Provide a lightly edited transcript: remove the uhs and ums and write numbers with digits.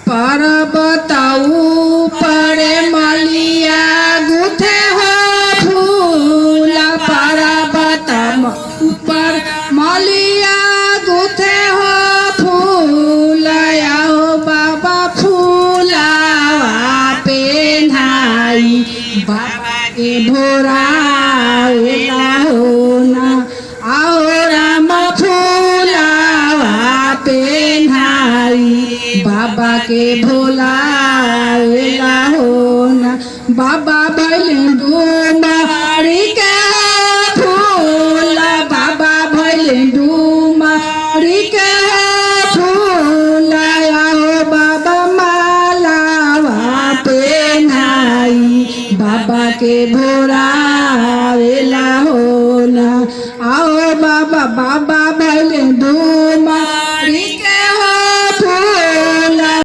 पर्वत ऊपर मलिया गुथे हो फूल पर्वत ऊपर मलिया गुथे हो फूल आओ बाबा फूलावा पेन्हाई बाबा के भोरावेला हो ना आओ राम फूलावा पेन्हाई बाबा के भोलावेला हो ना बाबा भैले डूमारी के फूल बाबा भैले डूमारी के फूल आओ बाबा मालावा पेन्हाई बाबा के भोरा